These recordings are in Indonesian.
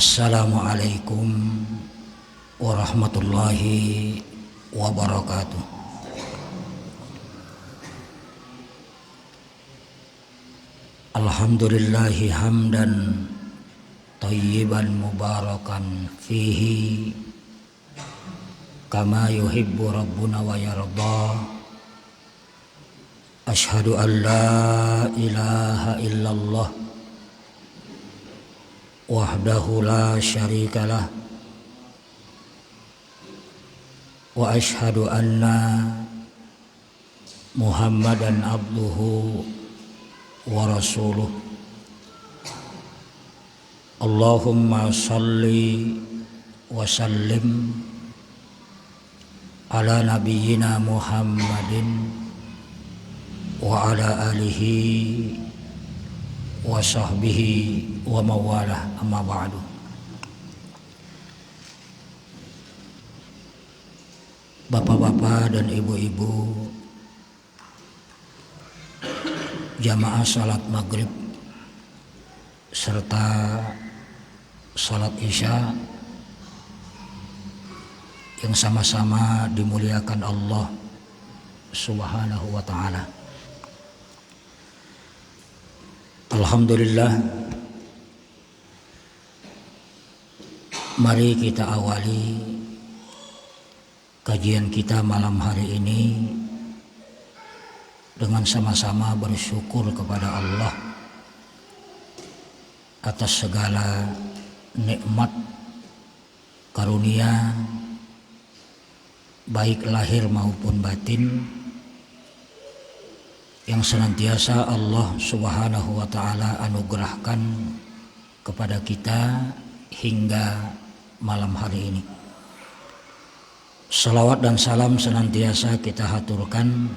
Assalamualaikum warahmatullahi wabarakatuh. Alhamdulillahi hamdan thayyiban mubarakan fihi kama yuhibbu rabbuna wa yarda. Ashhadu an la ilaha illallah wahdahu la syarikalah wa ashhadu anna Muhammadan abduhu wa rasuluh. Allahumma salli wa sallim ala nabiyyina Muhammadin wa ala alihi wa sahbihi wa mawalah, amma ba'du. Bapak-bapak dan ibu-ibu jamaah salat maghrib serta salat isya yang sama-sama dimuliakan Allah Subhanahu wa ta'ala. Alhamdulillah, mari kita awali kajian kita malam hari ini dengan sama-sama bersyukur kepada Allah atas segala nikmat karunia baik lahir maupun batin yang senantiasa Allah Subhanahu wa ta'ala anugerahkan kepada kita hingga malam hari ini. Salawat dan salam senantiasa kita haturkan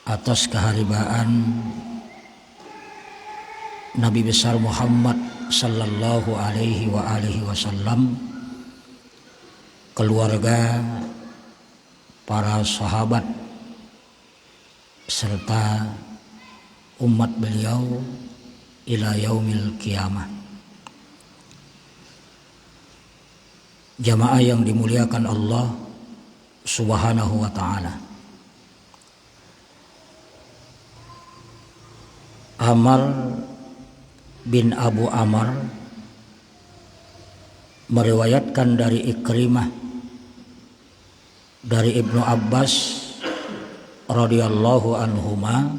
atas keharibaan Nabi besar Muhammad sallallahu alaihi wa alihi wasallam, keluarga, para sahabat serta umat beliau ila yaumil qiyamah. Jamaah yang dimuliakan Allah Subhanahu wa ta'ala, Amr bin Abu Amr meriwayatkan dari Ikrimah dari Ibnu Abbas radhiyallahu anhuma,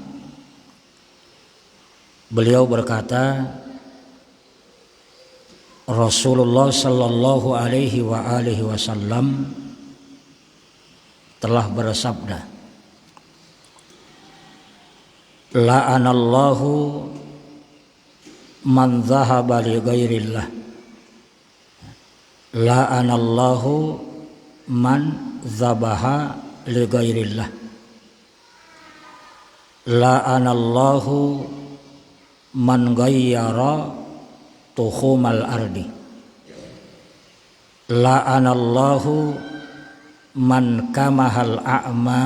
beliau berkata, Rasulullah sallallahu alaihi wa alihi wasallam telah bersabda, la'anallahu man dhahaba li ghairillah, la'anallahu man dhabaha li ghairillah, la'anallahu man ghayyara tuhumal ardi, la'anallahu man kamahal a'ma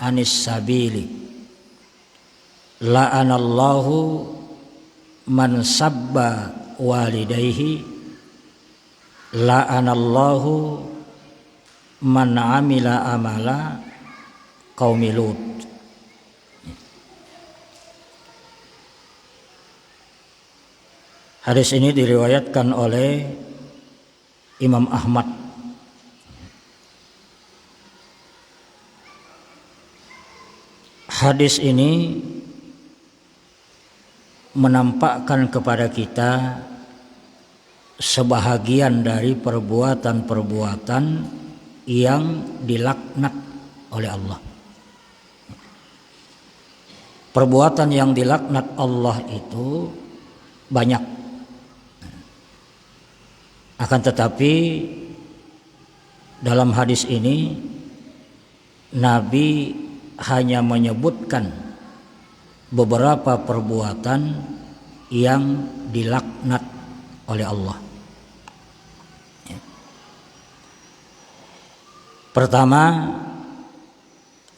anis sabili, la'anallahu man sabba walidayhi, la'anallahu man amila amala qaumi Lut. Hadis ini diriwayatkan oleh Imam Ahmad. Hadis ini menampakkan kepada kita sebahagian dari perbuatan-perbuatan yang dilaknat oleh Allah. Perbuatan yang dilaknat Allah itu banyak. Akan tetapi dalam hadis ini Nabi hanya menyebutkan beberapa perbuatan yang dilaknat oleh Allah. Pertama,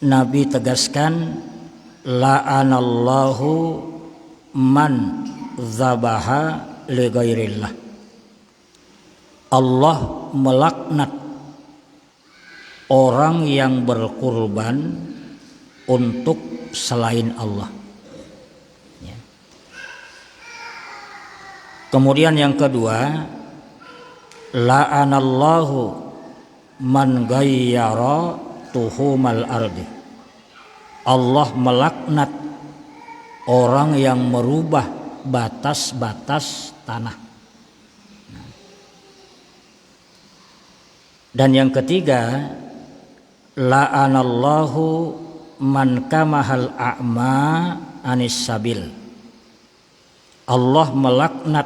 Nabi tegaskan la'anallahu man zabaha li ghairillah. Allah melaknat orang yang berkurban untuk selain Allah. Ya. Kemudian yang kedua, la'anallahu man ghayyara tuhumal ardi. Allah melaknat orang yang merubah batas-batas tanah. Dan yang ketiga, la'anallahu man kamahal a'ma anis sabil. Allah melaknat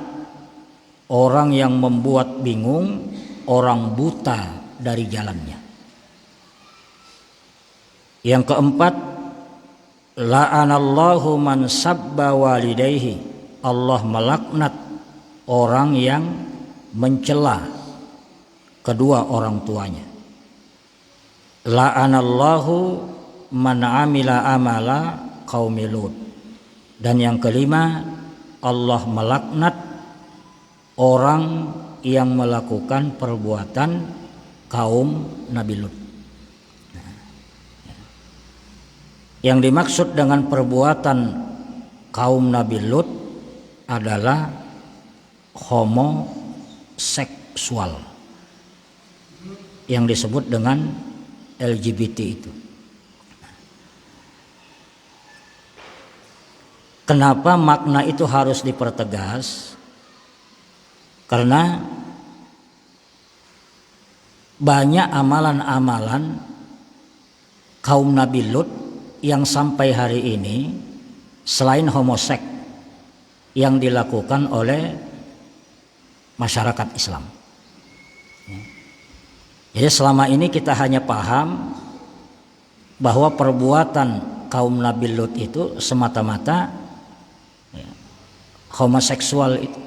orang yang membuat bingung orang buta dari jalannya. Yang keempat, la'anallahu man sabba walidayhi. Allah melaknat orang yang mencela kedua orang tuanya. La'anallahu man amila amala qaumi Lut. Dan yang kelima, Allah melaknat orang yang melakukan perbuatan kaum Nabi Lut. Yang dimaksud dengan perbuatan kaum Nabi Lut adalah homoseksual yang disebut dengan LGBT itu. Kenapa makna itu harus dipertegas? Karena banyak amalan-amalan kaum Nabi Lut yang sampai hari ini selain homoseks yang dilakukan oleh masyarakat Islam. Jadi selama ini kita hanya paham bahwa perbuatan kaum Nabi Lut itu semata-mata homoseksual itu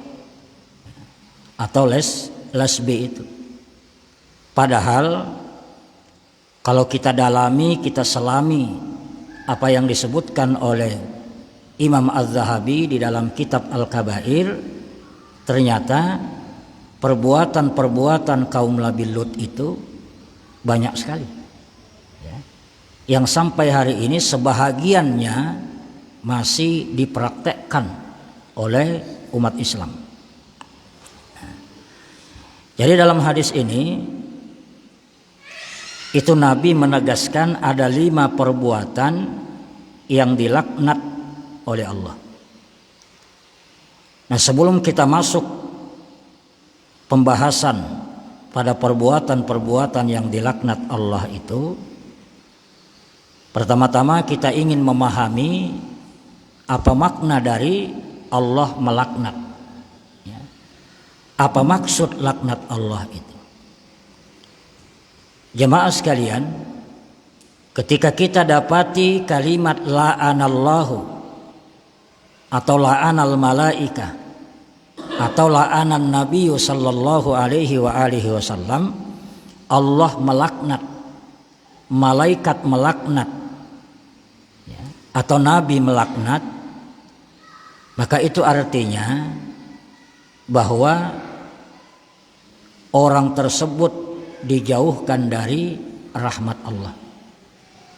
atau lesbi itu. Padahal kalau kita dalami, kita selami apa yang disebutkan oleh Imam Az-Zahabi di dalam kitab Al-Kabair, ternyata perbuatan-perbuatan kaum Nabi Lut itu banyak sekali ya, yang sampai hari ini sebahagiannya masih dipraktekkan oleh umat Islam. Jadi dalam hadis ini itu Nabi menegaskan ada 5 perbuatan yang dilaknat oleh Allah. Nah, sebelum kita masuk pembahasan pada perbuatan-perbuatan yang dilaknat Allah itu, pertama-tama kita ingin memahami apa makna dari Allah melaknat. Ya. Apa maksud laknat Allah itu? Jemaah sekalian, ketika kita dapati kalimat la'anallahu atau la'anal malaika atau la'anan Nabi sallallahu alaihi wa alihi wasallam, Allah melaknat, malaikat melaknat ya, atau Nabi melaknat, maka itu artinya bahwa orang tersebut dijauhkan dari rahmat Allah,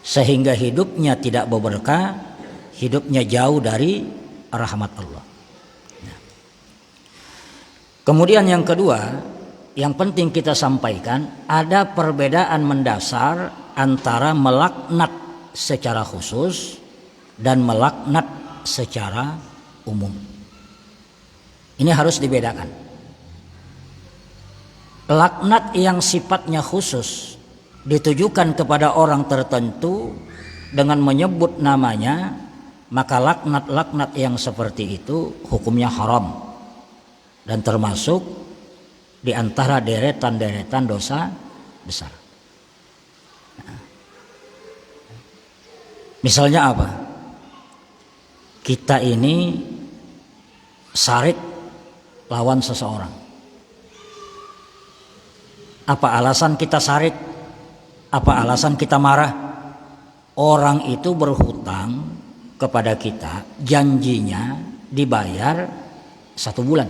sehingga hidupnya tidak berberkah, hidupnya jauh dari rahmat Allah. Kemudian yang kedua, yang penting kita sampaikan, ada perbedaan mendasar antara melaknat secara khusus dan melaknat secara umum. Ini harus dibedakan. Laknat yang sifatnya khusus ditujukan kepada orang tertentu dengan menyebut namanya, maka laknat-laknat yang seperti itu hukumnya haram dan termasuk di antara deretan-deretan dosa besar. Misalnya apa? Kita ini sarik lawan seseorang. Apa alasan kita sarik? Apa alasan kita marah? Orang itu berhutang kepada kita, janjinya dibayar 1 bulan.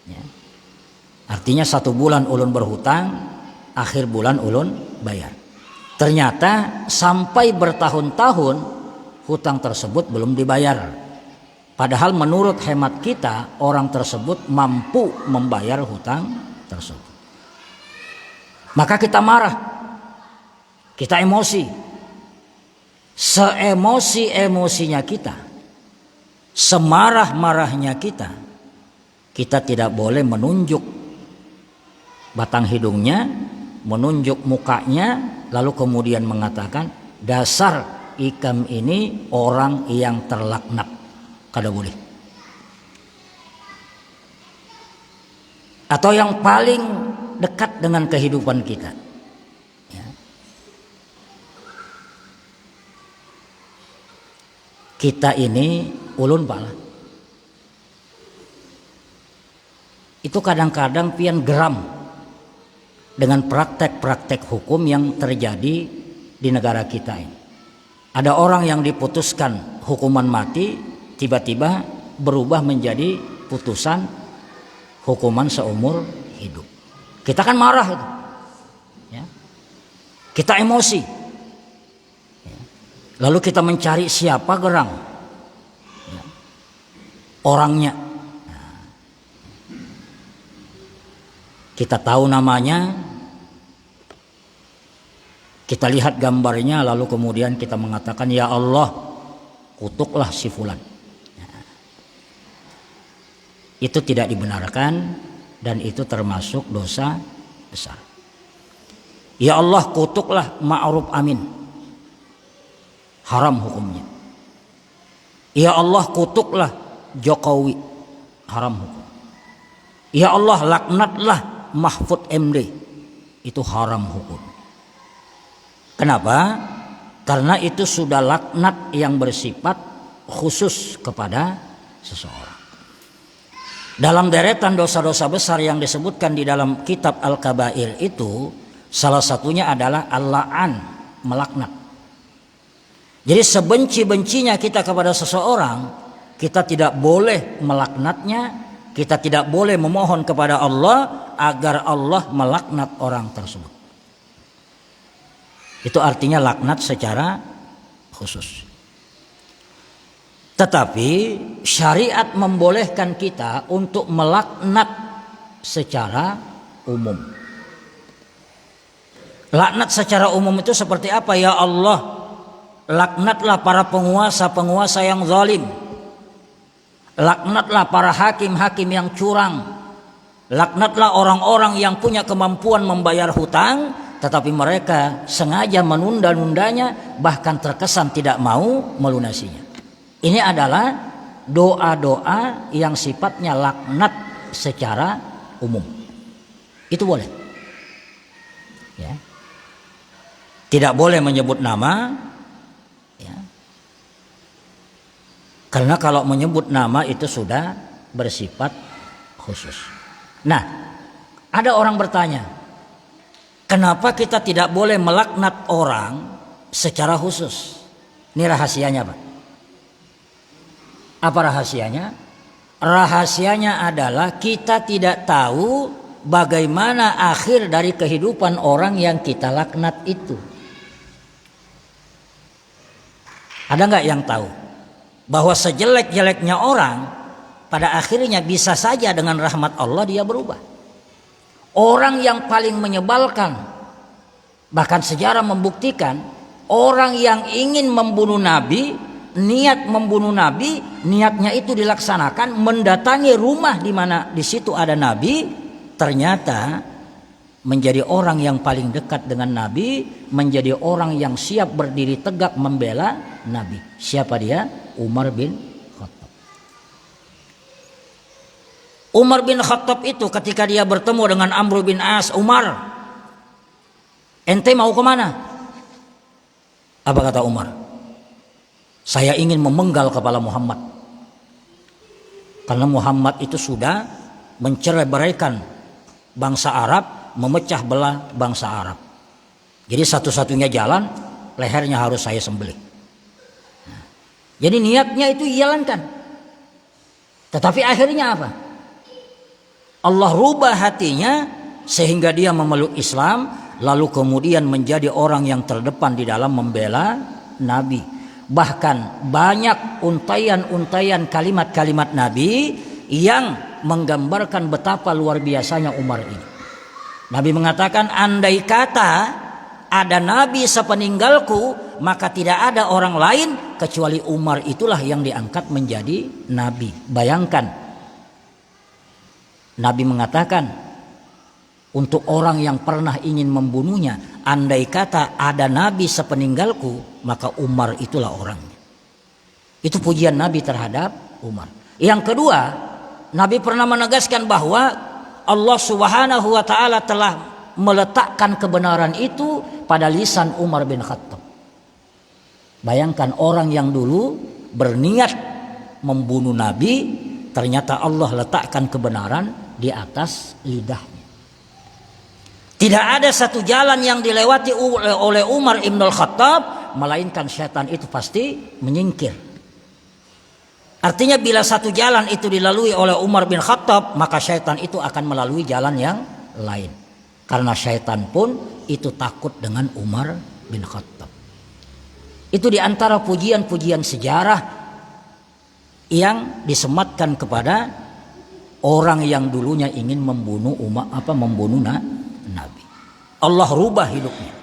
Ya. Artinya 1 bulan ulun berhutang, akhir bulan ulun bayar. Ternyata sampai bertahun-tahun hutang tersebut belum dibayar. Padahal menurut hemat kita orang tersebut mampu membayar hutang tersebut. Maka kita marah, kita emosi, seemosi-emosinya kita, semarah-marahnya kita tidak boleh menunjuk batang hidungnya, menunjuk mukanya, lalu kemudian mengatakan dasar ikam ini orang yang terlaknat. Kada boleh. Atau yang paling dekat dengan kehidupan kita, ya. Kita ini ulun pala itu kadang-kadang pian geram dengan praktek-praktek hukum yang terjadi di negara kita ini. Ada orang yang diputuskan hukuman mati, tiba-tiba berubah menjadi putusan hukuman seumur hidup. Kita kan marah itu, ya. Kita emosi, ya. Lalu kita mencari siapa gerang, ya, orangnya. Nah, kita tahu namanya, kita lihat gambarnya, lalu kemudian kita mengatakan, ya Allah, kutuklah si fulan. Itu tidak dibenarkan dan itu termasuk dosa besar. Ya Allah, kutuklah Ma'ruf Amin. Haram hukumnya. Ya Allah, kutuklah Jokowi. Haram hukum. Ya Allah, laknatlah Mahfud MD. Itu haram hukum. Kenapa? Karena itu sudah laknat yang bersifat khusus kepada seseorang. Dalam deretan dosa-dosa besar yang disebutkan di dalam kitab Al-Kabair itu, salah satunya adalah al-la'an, melaknat. Jadi sebenci-bencinya kita kepada seseorang, kita tidak boleh melaknatnya, kita tidak boleh memohon kepada Allah agar Allah melaknat orang tersebut. Itu artinya laknat secara khusus. Tetapi syariat membolehkan kita untuk melaknat secara umum. Laknat secara umum itu seperti apa? Ya Allah, laknatlah para penguasa-penguasa yang zalim. Laknatlah para hakim-hakim yang curang. Laknatlah orang-orang yang punya kemampuan membayar hutang, tetapi mereka sengaja menunda-nundanya, bahkan terkesan tidak mau melunasinya. Ini adalah doa-doa yang sifatnya laknat secara umum. Itu boleh. Ya. Tidak boleh menyebut nama. Ya. Karena kalau menyebut nama itu sudah bersifat khusus. Nah, ada orang bertanya, kenapa kita tidak boleh melaknat orang secara khusus? Ini rahasianya, Pak. Apa rahasianya? Rahasianya adalah kita tidak tahu bagaimana akhir dari kehidupan orang yang kita laknat itu. Ada nggak yang tahu bahwa sejelek-jeleknya orang pada akhirnya bisa saja dengan rahmat Allah dia berubah. Orang yang paling menyebalkan, bahkan sejarah membuktikan, orang yang ingin membunuh Nabi, niat membunuh Nabi, niatnya itu dilaksanakan, mendatangi rumah di mana di situ ada Nabi, ternyata menjadi orang yang paling dekat dengan Nabi, menjadi orang yang siap berdiri tegak membela Nabi. Siapa dia? Umar bin Khattab. Umar bin Khattab itu ketika dia bertemu dengan Amr bin As, Umar, ente mau kemana? Apa kata Umar? Saya ingin memenggal kepala Muhammad. Karena Muhammad itu sudah mencerai-beraikan bangsa Arab, memecah belah bangsa Arab. Jadi satu-satunya jalan, lehernya harus saya sembelih. Jadi niatnya itu dijalankan. Tetapi akhirnya apa? Allah rubah hatinya sehingga dia memeluk Islam, lalu kemudian menjadi orang yang terdepan di dalam membela Nabi. Bahkan banyak untayan-untayan kalimat-kalimat Nabi yang menggambarkan betapa luar biasanya Umar ini. Nabi mengatakan, andai kata ada Nabi sepeninggalku, maka tidak ada orang lain kecuali Umar itulah yang diangkat menjadi Nabi. Bayangkan, Nabi mengatakan untuk orang yang pernah ingin membunuhnya, andai kata ada Nabi sepeninggalku, maka Umar itulah orangnya. Itu pujian Nabi terhadap Umar. Yang kedua, Nabi pernah menegaskan bahwa Allah Subhanahu wa taala telah meletakkan kebenaran itu pada lisan Umar bin Khattab. Bayangkan orang yang dulu berniat membunuh Nabi, ternyata Allah letakkan kebenaran di atas lidahnya. Tidak ada satu jalan yang dilewati oleh Umar ibn al-Khattab, melainkan syaitan itu pasti menyingkir. Artinya bila satu jalan itu dilalui oleh Umar bin Khattab, maka syaitan itu akan melalui jalan yang lain. Karena syaitan pun itu takut dengan Umar bin Khattab. Itu diantara pujian-pujian sejarah yang disematkan kepada orang yang dulunya ingin membunuh Nabi. Allah rubah hidupnya.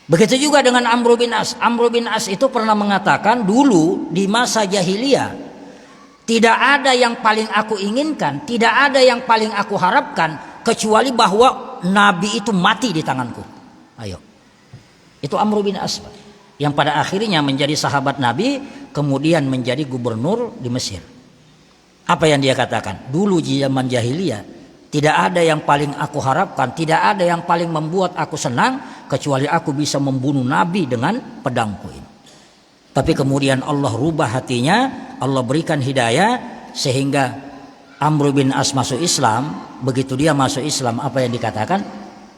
Begitu juga dengan Amr bin As. Amr bin As itu pernah mengatakan, dulu di masa jahiliyah tidak ada yang paling aku inginkan, tidak ada yang paling aku harapkan kecuali bahwa Nabi itu mati di tanganku. Ayo. Itu Amr bin As, yang pada akhirnya menjadi sahabat Nabi, kemudian menjadi gubernur di Mesir. Apa yang dia katakan? Dulu di zaman jahiliyah tidak ada yang paling aku harapkan, tidak ada yang paling membuat aku senang kecuali aku bisa membunuh Nabi dengan pedangku ini. Tapi kemudian Allah rubah hatinya, Allah berikan hidayah sehingga Amr bin As masuk Islam. Begitu dia masuk Islam, apa yang dikatakan?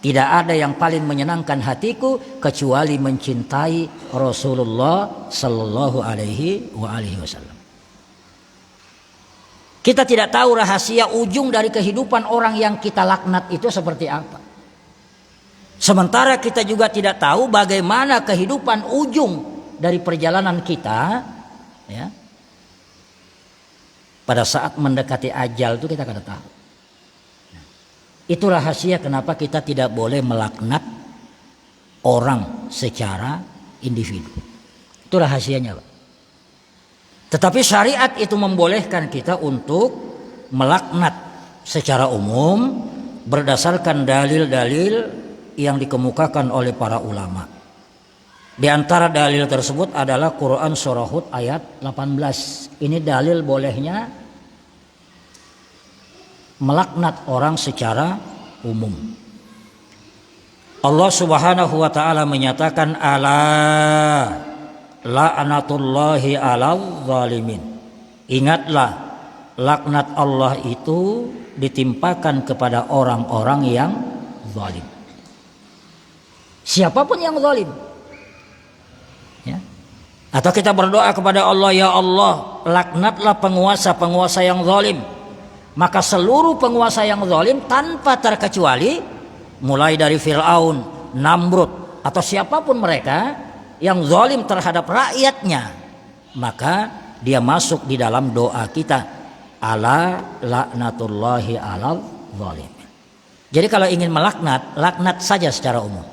Tidak ada yang paling menyenangkan hatiku kecuali mencintai Rasulullah sallallahu alaihi wasallam. Kita tidak tahu rahasia ujung dari kehidupan orang yang kita laknat itu seperti apa. Sementara kita juga tidak tahu bagaimana kehidupan ujung dari perjalanan kita, ya. Pada saat mendekati ajal itu kita kada tahu. Itu rahasia kenapa kita tidak boleh melaknat orang secara individu. Itu rahasianya, Pak. Tetapi syariat itu membolehkan kita untuk melaknat secara umum berdasarkan dalil-dalil yang dikemukakan oleh para ulama. Di antara dalil tersebut adalah Quran surah Hud ayat 18. Ini dalil bolehnya melaknat orang secara umum. Allah Subhanahu wa taala menyatakan, ala la'natullahi 'alal zalimin. Ingatlah, laknat Allah itu ditimpakan kepada orang-orang yang zalim. Siapapun yang zalim. Ya. Atau kita berdoa kepada Allah, ya Allah, laknatlah penguasa-penguasa yang zalim. Maka seluruh penguasa yang zalim tanpa terkecuali, mulai dari Fir'aun, Namrud, atau siapapun mereka yang zalim terhadap rakyatnya, maka dia masuk di dalam doa kita, ala laknatullahi alal zalim. Jadi kalau ingin melaknat, laknat saja secara umum.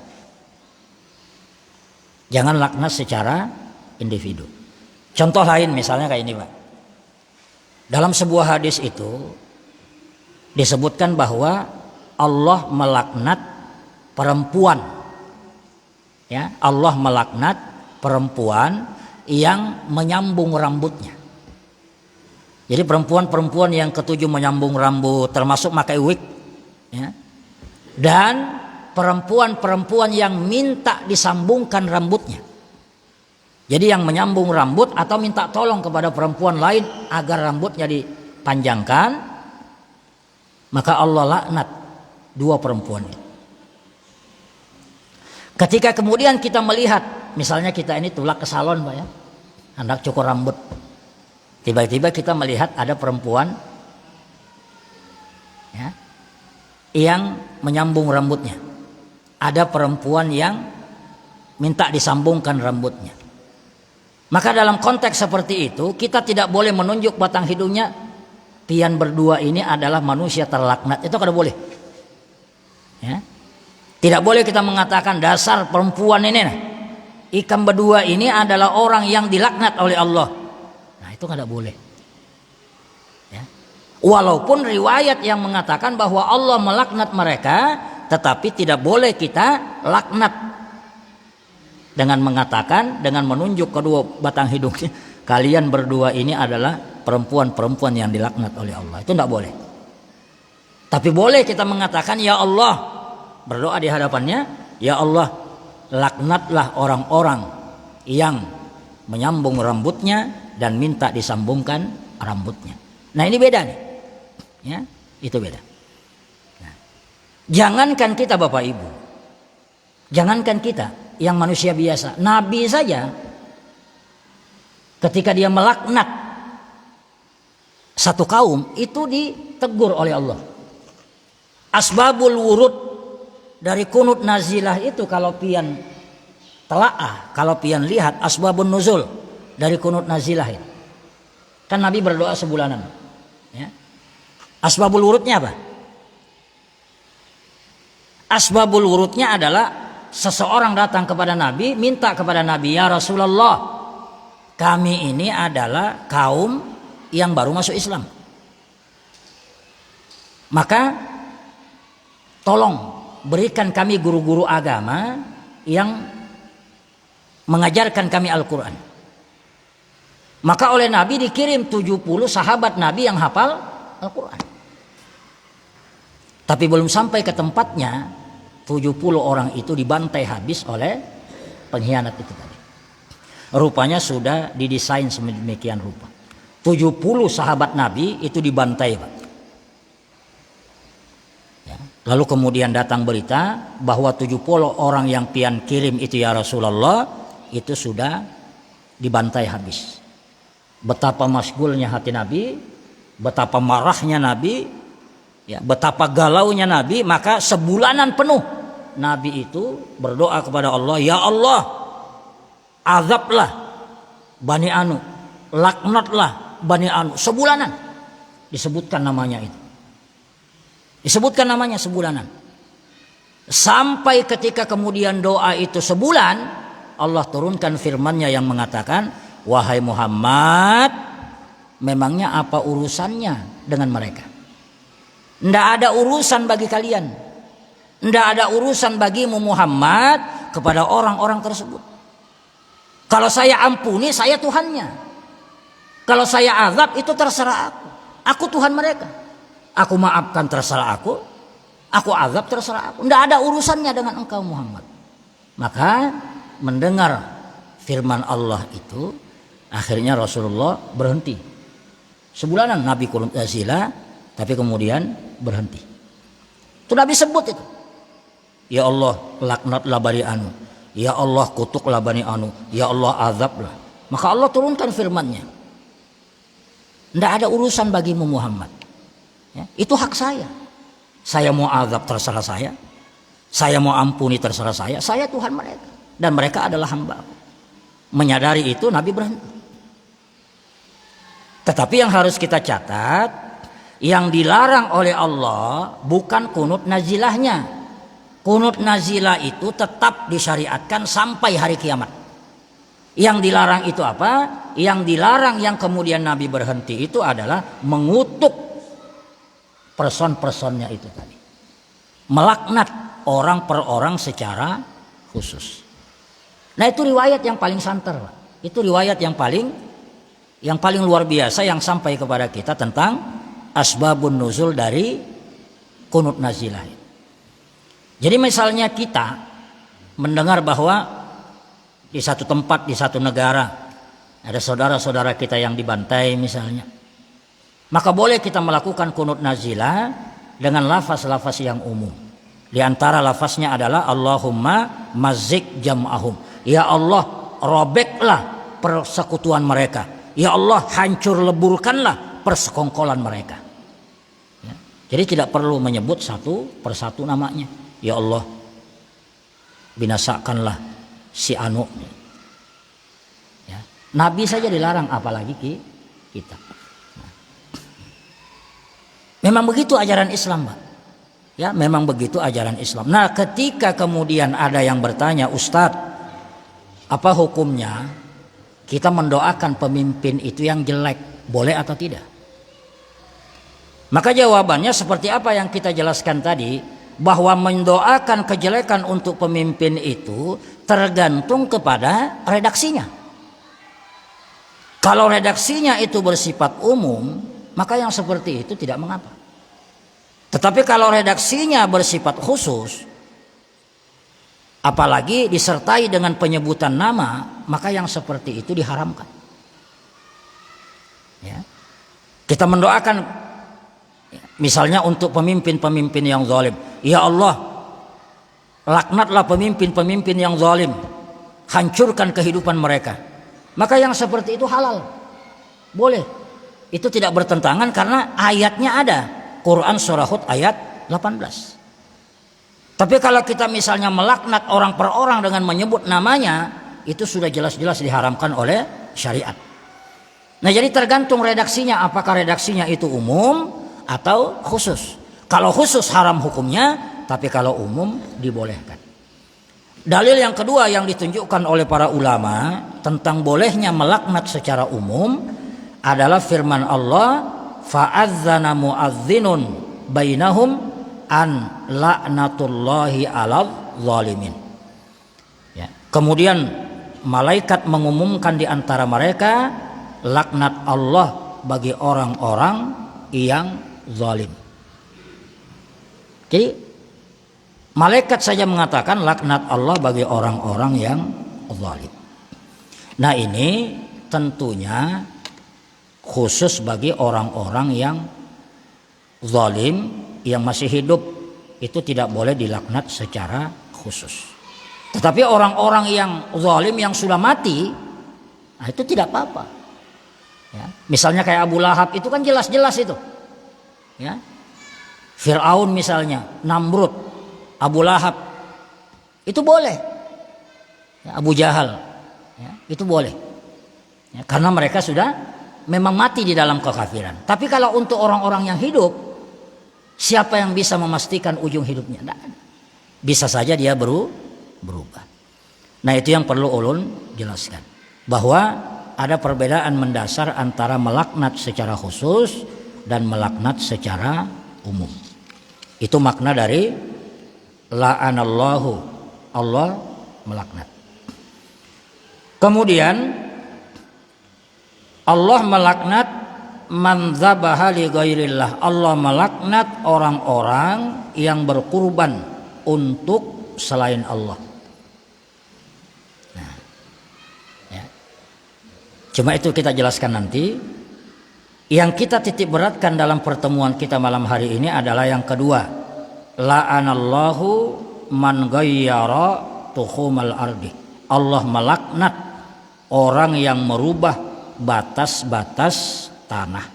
Jangan laknat secara individu. Contoh lain misalnya kayak ini, Pak. Dalam sebuah hadis itu disebutkan bahwa Allah melaknat perempuan. Ya, Allah melaknat perempuan yang menyambung rambutnya. Jadi perempuan-perempuan yang ketujuh menyambung rambut, termasuk pakai wig, ya. Dan perempuan-perempuan yang minta disambungkan rambutnya. Jadi yang menyambung rambut atau minta tolong kepada perempuan lain agar rambutnya dipanjangkan, maka Allah laknat dua perempuan ini. Ketika kemudian kita melihat, misalnya kita ini tulak ke salon, Pak, ya, hendak cukur rambut. Tiba-tiba kita melihat ada perempuan ya, yang menyambung rambutnya. Ada perempuan yang minta disambungkan rambutnya. Maka dalam konteks seperti itu kita tidak boleh menunjuk batang hidungnya, pian berdua ini adalah manusia terlaknat. Itu kada boleh. Ya. Tidak boleh kita mengatakan dasar perempuan ini, ikan berdua ini adalah orang yang dilaknat oleh Allah. Nah itu kada boleh. Ya. Walaupun riwayat yang mengatakan bahwa Allah melaknat mereka, tetapi tidak boleh kita laknat dengan mengatakan, dengan menunjuk kedua batang hidungnya, kalian berdua ini adalah perempuan-perempuan yang dilaknat oleh Allah. Itu tidak boleh. Tapi boleh kita mengatakan, ya Allah, berdoa di hadapannya, ya Allah, laknatlah orang-orang yang menyambung rambutnya dan minta disambungkan rambutnya. Nah ini beda nih, ya, itu beda. Nah, jangankan kita Bapak Ibu, jangankan kita yang manusia biasa, Nabi saja ketika dia melaknat satu kaum itu ditegur oleh Allah. Asbabul wurud dari kunut nazilah itu kalau pian telaah, kalau pian lihat asbabun nuzul dari kunut nazilah itu. Kan Nabi berdoa sebulanan. Ya. Asbabul wurudnya apa? Asbabul wurudnya adalah seseorang datang kepada Nabi, minta kepada Nabi, ya Rasulullah, kami ini adalah kaum yang baru masuk Islam. Maka tolong berikan kami guru-guru agama yang mengajarkan kami Al-Quran. Maka oleh Nabi dikirim 70 sahabat Nabi yang hafal Al-Quran. Tapi belum sampai ke tempatnya, 70 orang itu dibantai habis oleh pengkhianat itu tadi. Rupanya sudah didesain sedemikian rupa. 70 sahabat Nabi itu dibantai, Pak. Ya. Lalu kemudian datang berita bahwa 70 orang yang pian kirim itu ya Rasulullah itu sudah dibantai habis. Betapa masgulnya hati Nabi, betapa marahnya Nabi, ya, betapa galaunya Nabi. Maka sebulanan penuh Nabi itu berdoa kepada Allah, ya Allah, azablah Bani Anu, laknatlah Bani Anu. Sebulanan disebutkan namanya itu, disebutkan namanya sebulanan. Sampai ketika kemudian doa itu sebulan, Allah turunkan firman-Nya yang mengatakan, wahai Muhammad, memangnya apa urusannya dengan mereka? Tidak ada urusan bagi kalian. Tidak ada urusan bagimu Muhammad kepada orang-orang tersebut. Kalau saya ampuni, saya Tuhannya. Kalau saya azab, itu terserah aku. Aku Tuhan mereka. Aku maafkan, terserah aku. Aku azab, terserah aku. Tidak ada urusannya dengan engkau Muhammad. Maka mendengar firman Allah itu, akhirnya Rasulullah berhenti. Sebulanan Nabi kunut nazilah, tapi kemudian berhenti. Itu Nabi sebut itu. Ya Allah, laknatlah Bani Anu. Ya Allah, kutuklah Bani Anu. Ya Allah, azablah. Maka Allah turunkan firman-Nya. Tidak ada urusan bagimu Muhammad. Ya, itu hak saya. Saya mau azab terserah saya. Saya mau ampuni terserah saya. Saya Tuhan mereka. Dan mereka adalah hamba. Menyadari itu Nabi berhenti. Tetapi yang harus kita catat, yang dilarang oleh Allah bukan kunut nazilahnya. Kunut nazilah itu tetap disyariatkan sampai hari kiamat. Yang dilarang itu apa? Yang dilarang yang kemudian Nabi berhenti itu adalah mengutuk person-personnya itu tadi. Melaknat orang per orang secara khusus. Nah itu riwayat yang paling santer, Pak. Itu riwayat yang paling luar biasa yang sampai kepada kita tentang asbabun nuzul dari kunut nazilah. Jadi misalnya kita mendengar bahwa di satu tempat, di satu negara ada saudara-saudara kita yang dibantai misalnya, maka boleh kita melakukan kunut nazilah dengan lafaz-lafaz yang umum. Di antara lafaznya adalah Allahumma mazzik jam'ahum. Ya Allah, robeklah persekutuan mereka. Ya Allah, hancur leburkanlah persekongkolan mereka. Ya. Jadi tidak perlu menyebut satu persatu namanya. Ya Allah, binasakanlah si anu. Ya. Nabi saja dilarang, apalagi kita. Nah. Memang begitu ajaran Islam, Pak. Ya, memang begitu ajaran Islam. Nah, ketika kemudian ada yang bertanya, Ustadz, apa hukumnya kita mendoakan pemimpin itu yang jelek, boleh atau tidak? Maka jawabannya seperti apa yang kita jelaskan tadi, bahwa mendoakan kejelekan untuk pemimpin itu tergantung kepada redaksinya. Kalau redaksinya itu bersifat umum, maka yang seperti itu tidak mengapa. Tetapi kalau redaksinya bersifat khusus, apalagi disertai dengan penyebutan nama, maka yang seperti itu diharamkan. Ya. Kita mendoakan misalnya untuk pemimpin-pemimpin yang zalim, ya Allah, laknatlah pemimpin-pemimpin yang zalim, hancurkan kehidupan mereka. Maka yang seperti itu halal, boleh. Itu tidak bertentangan karena ayatnya ada, Quran surah Hud ayat 18. Tapi kalau kita misalnya melaknat orang per orang dengan menyebut namanya, itu sudah jelas-jelas diharamkan oleh syariat. Nah, jadi tergantung redaksinya, apakah redaksinya itu umum atau khusus. Kalau khusus haram hukumnya, tapi kalau umum dibolehkan. Dalil yang kedua yang ditunjukkan oleh para ulama tentang bolehnya melaknat secara umum adalah firman Allah, fa'adzana mu'adzinun bainahum an la'natullahi 'alal zalimin. Ya. Kemudian malaikat mengumumkan di antara mereka laknat Allah bagi orang-orang yang zalim. Jadi malaikat saja mengatakan laknat Allah bagi orang-orang yang zalim. Nah, ini tentunya khusus bagi orang-orang yang zalim yang masih hidup, itu tidak boleh dilaknat secara khusus. Tetapi orang-orang yang zalim yang sudah mati, nah itu tidak apa-apa. Ya. Misalnya kayak Abu Lahab itu kan jelas-jelas itu. Ya. Fir'aun misalnya, Namrud, Abu Lahab, itu boleh. Ya, Abu Jahal, ya, itu boleh. Ya, karena mereka sudah memang mati di dalam kekafiran. Tapi kalau untuk orang-orang yang hidup, siapa yang bisa memastikan ujung hidupnya? Nah, bisa saja dia berubah. Nah, itu yang perlu ulun jelaskan. Bahwa ada perbedaan mendasar antara melaknat secara khusus dan melaknat secara umum. Itu makna dari la'anallahu, Allah melaknat. Kemudian Allah melaknat man dzabaha li ghairillah. Allah melaknat orang-orang yang berkurban untuk selain Allah. Nah, ya. Cuma itu kita jelaskan nanti. Yang kita titik beratkan dalam pertemuan kita malam hari ini adalah yang kedua, la'anallahu man ghayyara tuhumal ardi. Allah melaknat orang yang merubah batas-batas tanah.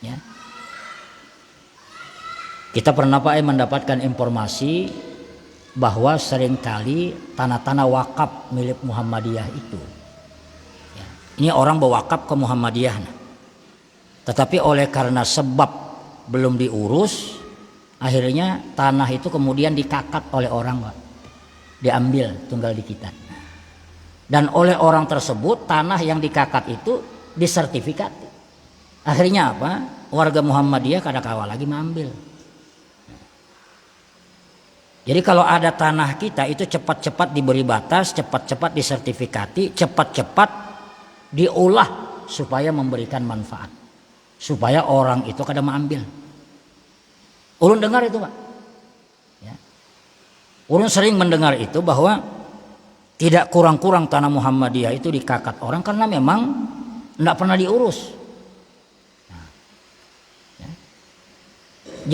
Ya. Kita pernah mendapatkan informasi bahwa seringkali tanah-tanah wakaf milik Muhammadiyah itu, ya, ini orang berwakaf ke Muhammadiyah. Tetapi oleh karena sebab belum diurus, akhirnya tanah itu kemudian dikakat oleh orang, Pak. Diambil tunggal di kita. Dan oleh orang tersebut tanah yang dikakat itu disertifikati. Akhirnya apa? Warga Muhammadiyah kadang-kala lagi mengambil. Jadi kalau ada tanah kita itu cepat-cepat diberi batas, cepat-cepat disertifikati, cepat-cepat diolah supaya memberikan manfaat. Supaya orang itu kadang mengambil. Ulun dengar itu, Pak. Ya. Ulun sering mendengar itu bahwa tidak kurang-kurang tanah Muhammadiyah itu dikakat orang karena memang tidak pernah diurus. Nah, ya.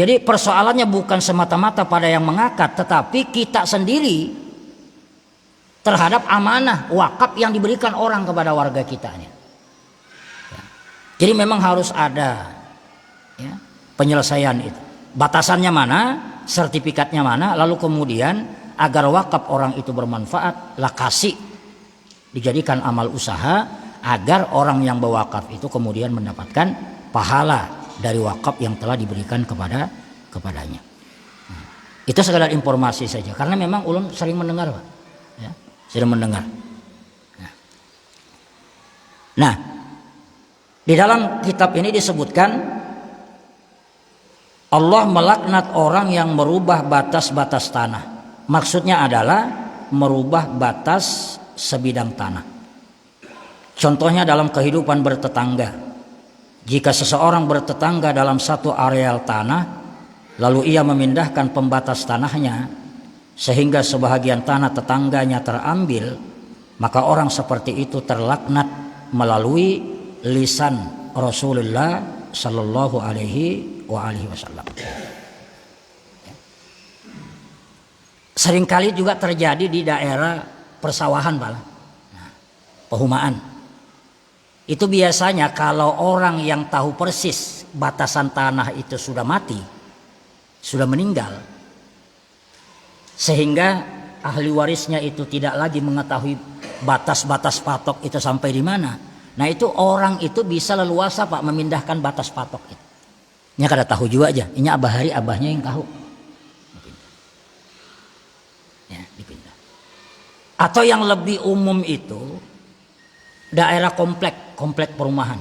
Jadi persoalannya bukan semata-mata pada yang mengakat, tetapi kita sendiri terhadap amanah wakaf yang diberikan orang kepada warga kitanya. Ya. Jadi memang harus ada, ya, penyelesaian itu. Batasannya mana, sertifikatnya mana, lalu kemudian agar wakaf orang itu bermanfaat, lah kasih dijadikan amal usaha agar orang yang berwakaf itu kemudian mendapatkan pahala dari wakaf yang telah diberikan kepadanya. Itu sekedar informasi saja karena memang ulun sering mendengar, Pak. Ya, sering mendengar. Nah, di dalam kitab ini disebutkan Allah melaknat orang yang merubah batas-batas tanah. Maksudnya adalah merubah batas sebidang tanah. Contohnya dalam kehidupan bertetangga. Jika seseorang bertetangga dalam satu areal tanah, lalu ia memindahkan pembatas tanahnya sehingga sebahagian tanah tetangganya terambil, maka orang seperti itu terlaknat melalui lisan Rasulullah Sallallahu Alaihi Wasallam. Seringkali juga terjadi di daerah persawahan, Pak. Pehumaan. Itu biasanya kalau orang yang tahu persis batasan tanah itu sudah mati, sudah meninggal, sehingga ahli warisnya itu tidak lagi mengetahui batas-batas patok itu sampai di mana. Nah itu orang itu bisa leluasa, Pak, memindahkan batas patok itu. Ini kada tahu juga aja. Ini abah hari abahnya yang tahu. Ya, dipindah. Atau yang lebih umum itu daerah komplek perumahan.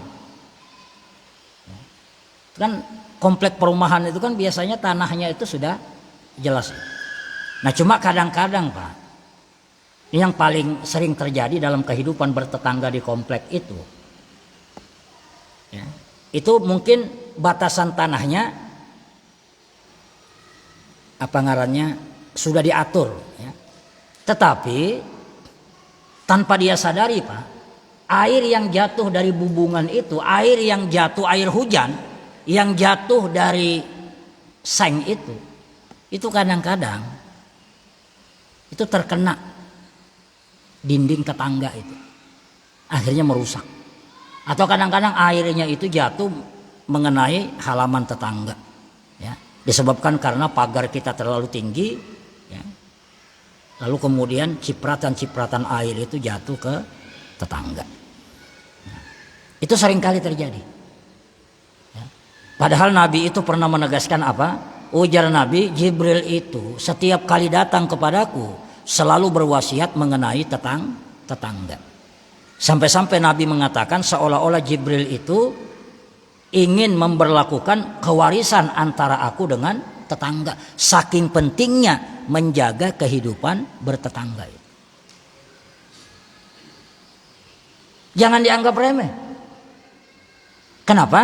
Kan komplek perumahan itu kan biasanya tanahnya itu sudah jelas. Nah cuma kadang-kadang, Pak, ini yang paling sering terjadi dalam kehidupan bertetangga di komplek itu, ya, itu mungkin batasan tanahnya apa ngarannya sudah diatur, ya. Tetapi tanpa dia sadari, Pak, air yang jatuh dari bubungan itu, air yang jatuh, air hujan yang jatuh dari seng itu kadang-kadang itu terkena dinding tetangga itu, akhirnya merusak. Atau kadang-kadang airnya itu jatuh mengenai halaman tetangga, ya, disebabkan karena pagar kita terlalu tinggi, ya. Lalu kemudian cipratan-cipratan air itu jatuh ke tetangga. Nah, itu seringkali terjadi, ya. Padahal Nabi itu pernah menegaskan apa? Ujar Nabi, Jibril itu setiap kali datang kepadaku selalu berwasiat mengenai tetangga. Sampai-sampai Nabi mengatakan seolah-olah Jibril itu ingin memberlakukan kewarisan antara aku dengan tetangga. Saking pentingnya menjaga kehidupan bertetangga. Jangan dianggap remeh. Kenapa?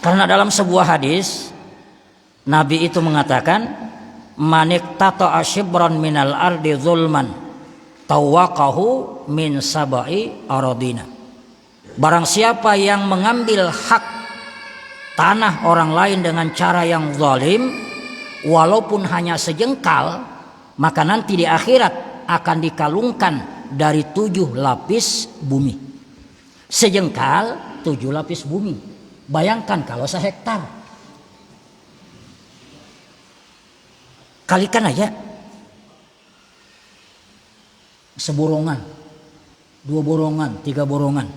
Karena dalam sebuah hadis Nabi itu mengatakan, manik tato ashibron minal ardi zulman tawakahu min sabai arodina. Barang siapa yang mengambil hak tanah orang lain dengan cara yang zalim, walaupun hanya sejengkal, maka nanti di akhirat akan dikalungkan dari 7 lapis bumi. Sejengkal 7 lapis bumi. Bayangkan kalau sehektar. Kalikan aja seborongan, 2 borongan, 3 borongan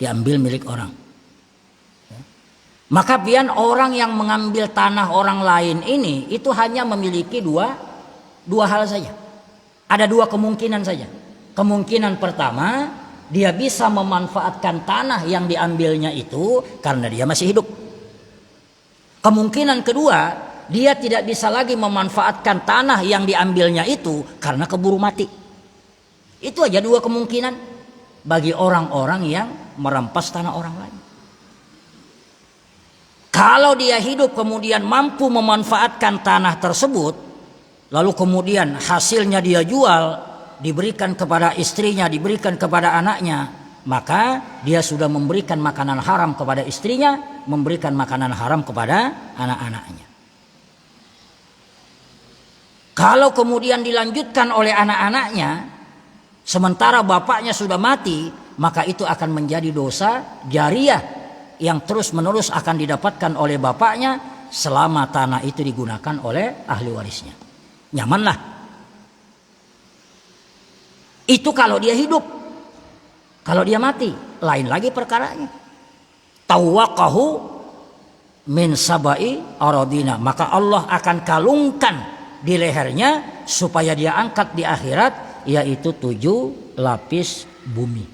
diambil milik orang. Maka biar orang yang mengambil tanah orang lain ini itu hanya memiliki dua hal saja. Ada 2 kemungkinan saja. Kemungkinan pertama, dia bisa memanfaatkan tanah yang diambilnya itu karena dia masih hidup. Kemungkinan kedua, dia tidak bisa lagi memanfaatkan tanah yang diambilnya itu karena keburu mati. Itu aja 2 kemungkinan bagi orang-orang yang merampas tanah orang lain. Kalau dia hidup kemudian mampu memanfaatkan tanah tersebut, lalu kemudian hasilnya dia jual, diberikan kepada istrinya, diberikan kepada anaknya, maka dia sudah memberikan makanan haram kepada istrinya, memberikan makanan haram kepada anak-anaknya. Kalau kemudian dilanjutkan oleh anak-anaknya, sementara bapaknya sudah mati, maka itu akan menjadi dosa jariyah yang terus-menerus akan didapatkan oleh bapaknya selama tanah itu digunakan oleh ahli warisnya. Nyamanlah. Itu kalau dia hidup. Kalau dia mati, lain lagi perkaranya. Tawaqahu min sabai aradina, maka Allah akan kalungkan di lehernya supaya dia angkat di akhirat, yaitu 7 lapis bumi.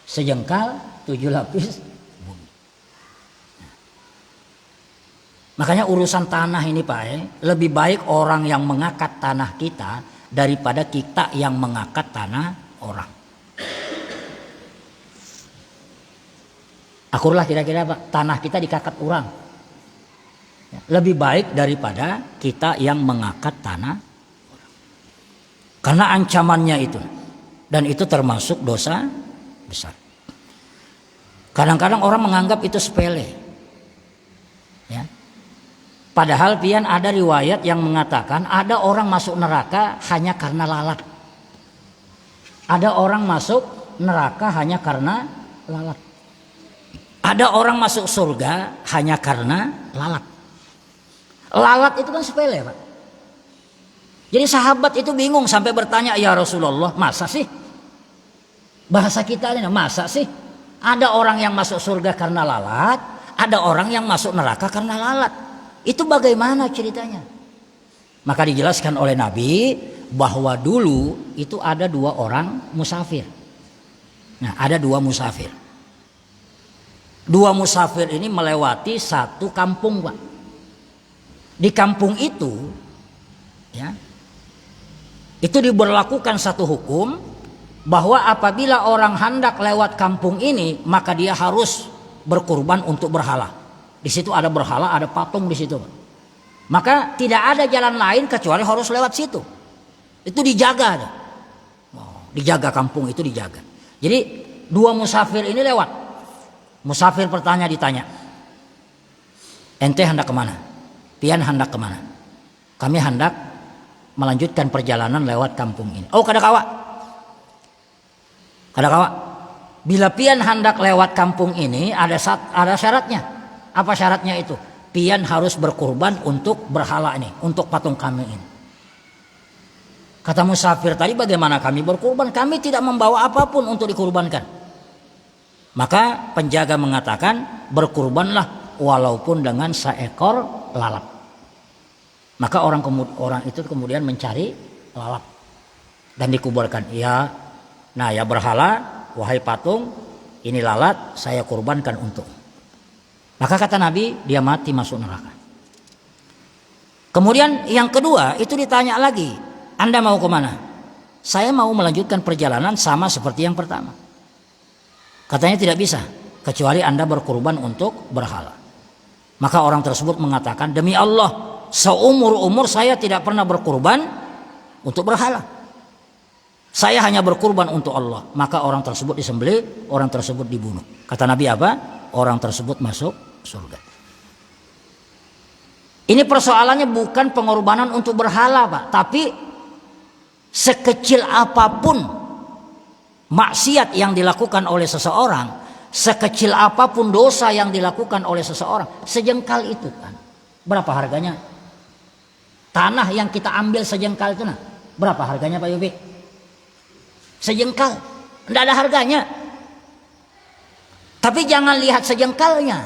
Sejengkal 7 lapis bumi. Makanya urusan tanah ini Pak, lebih baik orang yang mengangkat tanah kita daripada kita yang mengangkat tanah orang. Akurlah kira-kira Pak, tanah kita dikakat orang. Lebih baik daripada kita yang mengangkat tanah orang. Karena ancamannya itu. Dan itu termasuk dosa besar. Kadang-kadang orang menganggap itu sepele. Ya. Padahal pian ada riwayat yang mengatakan ada orang masuk neraka hanya karena lalat. Ada orang masuk neraka hanya karena lalat. Ada orang masuk surga hanya karena lalat. Lalat itu kan sepele Pak. Jadi sahabat itu bingung sampai bertanya, ya Rasulullah, masa sih? Bahasa kita ini, masa sih? Ada orang yang masuk surga karena lalat, ada orang yang masuk neraka karena lalat. Itu bagaimana ceritanya? Maka dijelaskan oleh Nabi bahwa dulu itu ada 2 orang musafir. Nah, ada 2 musafir. 2 musafir ini melewati satu kampung Pak. Di kampung itu, ya, itu diberlakukan satu hukum bahwa apabila orang hendak lewat kampung ini, maka dia harus berkurban untuk berhala. Di situ ada berhala, ada patung di situ. Maka tidak ada jalan lain kecuali harus lewat situ. Itu dijaga. Dijaga kampung itu dijaga. Jadi 2 musafir ini lewat. Musafir ditanya, ente hendak kemana? Pian hendak kemana? Kami hendak melanjutkan perjalanan lewat kampung ini. Oh kadakawa. Bila pian hendak lewat kampung ini ada syaratnya. Apa syaratnya itu? Pian harus berkurban untuk berhala ini, untuk patung kami ini. Kata musafir tadi, bagaimana kami berkurban? Kami tidak membawa apapun untuk dikurbankan. Maka penjaga mengatakan, berkurbanlah walaupun dengan seekor lalat. Maka orang itu kemudian mencari lalat dan dikuburkan. Ya, nah ya berhala, wahai patung, ini lalat saya kurbankan untuk. Maka kata Nabi, dia mati masuk neraka. Kemudian yang kedua itu ditanya lagi, Anda mau kemana? Saya mau melanjutkan perjalanan sama seperti yang pertama. Katanya tidak bisa, kecuali Anda berkurban untuk berhala. Maka orang tersebut mengatakan, demi Allah, seumur-umur saya tidak pernah berkurban untuk berhala. Saya hanya berkurban untuk Allah. Maka orang tersebut disembelih, orang tersebut dibunuh. Kata Nabi apa? Orang tersebut masuk surga. Ini persoalannya bukan pengorbanan untuk berhala Pak, tapi sekecil apapun maksiat yang dilakukan oleh seseorang, sekecil apapun dosa yang dilakukan oleh seseorang, sejengkal itu kan, berapa harganya? Tanah yang kita ambil sejengkal itu, nah, berapa harganya Pak Yobi? Sejengkal, tidak ada harganya. Tapi jangan lihat sejengkalnya,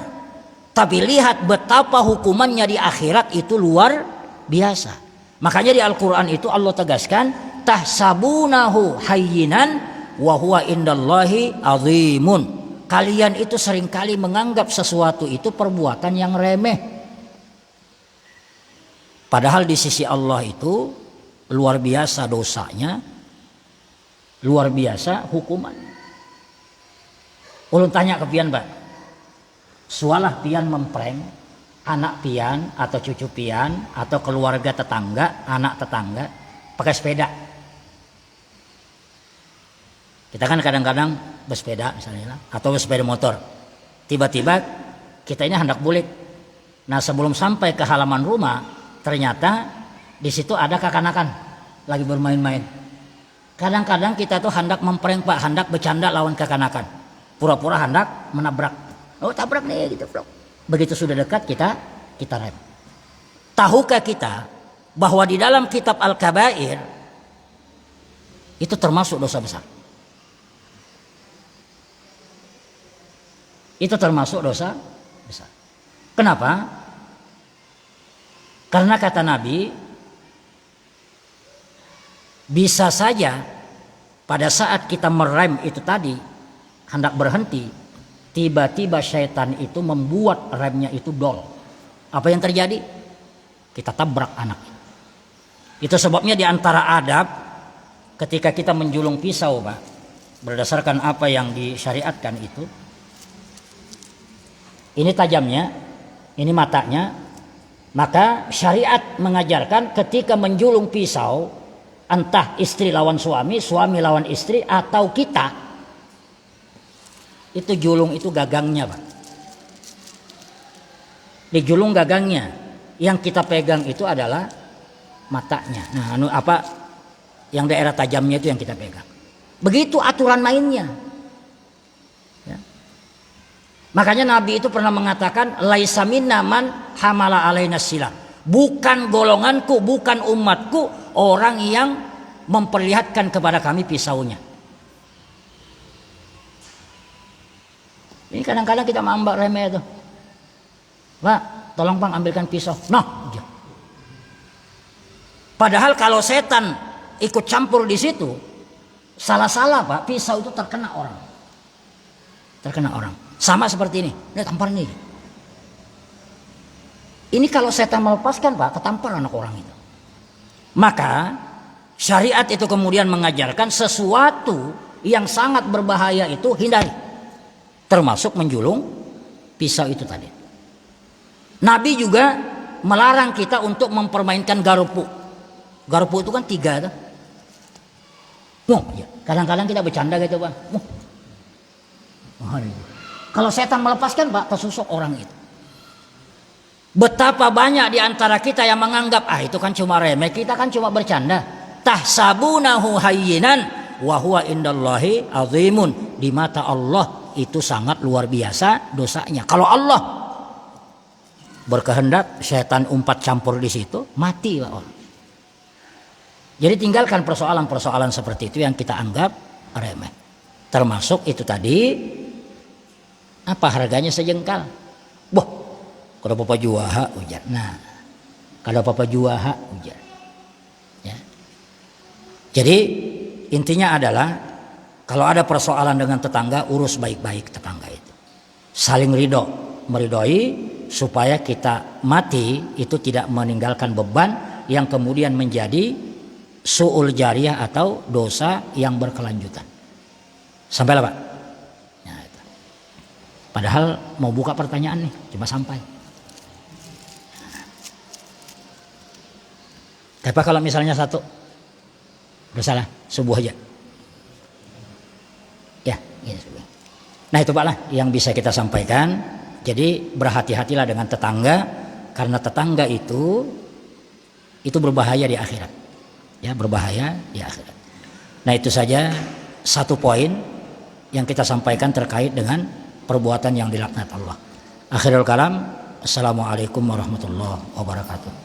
tapi lihat betapa hukumannya di akhirat itu luar biasa. Makanya di Al-Quran itu Allah tegaskan, tahsabunahu hayyinan wa huwa indallahi azimun. Kalian itu seringkali menganggap sesuatu itu perbuatan yang remeh. Padahal di sisi Allah itu luar biasa dosanya, luar biasa hukuman. Ulun tanya ke pian Pak, sualah pian memprank anak pian atau cucu pian atau keluarga tetangga, anak tetangga pakai sepeda. Kita kan kadang-kadang bersepeda misalnya atau bersepeda motor. Tiba-tiba kita ini hendak bulik. Nah, sebelum sampai ke halaman rumah, ternyata di situ ada kekanakan lagi bermain-main. Kadang-kadang kita tuh hendak memprank Pak, hendak bercanda lawan kekanakan. Pura-pura hendak menabrak. Oh tabrak nih gitu, bro. Begitu sudah dekat kita rem. Tahukah kita bahwa di dalam kitab Al-Kabair itu termasuk dosa besar? Itu termasuk dosa besar. Kenapa? Karena kata Nabi, bisa saja pada saat kita merem itu tadi, hendak berhenti, tiba-tiba syaitan itu membuat remnya itu dol. Apa yang terjadi? Kita tabrak anak. Itu sebabnya di antara adab ketika kita menjulung pisau, Pak, berdasarkan apa yang disyariatkan itu, ini tajamnya, ini matanya, maka syariat mengajarkan ketika menjulung pisau, entah istri lawan suami, suami lawan istri, atau kita, itu julung itu gagangnya, Pak. Dijulung gagangnya, yang kita pegang itu adalah matanya. Nah, yang daerah tajamnya itu yang kita pegang. Begitu aturan mainnya. Ya. Makanya Nabi itu pernah mengatakan, laisa minna man hamala alaina silah. Bukan golonganku, bukan umatku orang yang memperlihatkan kepada kami pisaunya. Ini kadang-kadang kita mambak remeh itu. Pak, tolong Bang ambilkan pisau. Nah, padahal kalau setan ikut campur di situ, salah-salah Pak, pisau itu terkena orang. Terkena orang. Sama seperti ini. Ini tampar nih. Ini kalau setan melepaskan Pak, ketampar anak orang itu. Maka syariat itu kemudian mengajarkan sesuatu yang sangat berbahaya itu hindari. Termasuk menjulung pisau itu tadi. Nabi juga melarang kita untuk mempermainkan garupu. Garupu itu kan 3 tuh. Ya. Kadang-kadang kita bercanda gitu Pak. Kalau setan melepaskan Pak, tersusuk orang itu. Betapa banyak di antara kita yang menganggap itu kan cuma remeh, kita kan cuma bercanda. Tahsabunahu hayyinan wa huwa indallahi azimun. Di mata Allah itu sangat luar biasa dosanya. Kalau Allah berkehendak setan umpat campur di situ, mati Pak. Jadi tinggalkan persoalan-persoalan seperti itu yang kita anggap remeh. Termasuk itu tadi, apa harganya sejengkal? Boh, kalau papa juaha ujar. Nah, kalau papa juaha ujar. Ya. Jadi intinya adalah kalau ada persoalan dengan tetangga, urus baik-baik tetangga itu. Saling ridho, meridhoi supaya kita mati itu tidak meninggalkan beban yang kemudian menjadi su'ul jariyah atau dosa yang berkelanjutan. Sampailah Pak. Ya, itu. Padahal mau buka pertanyaan nih, cuma sampai. Tapi kalau misalnya satu, udah salah, subuh aja. Ya, gitu. Nah itu Pak lah yang bisa kita sampaikan. Jadi berhati-hatilah dengan tetangga, karena tetangga itu berbahaya di akhirat. Ya, berbahaya di akhirat. Nah itu saja satu poin yang kita sampaikan terkait dengan perbuatan yang dilaknat Allah. Akhirul kalam, assalamualaikum warahmatullahi wabarakatuh.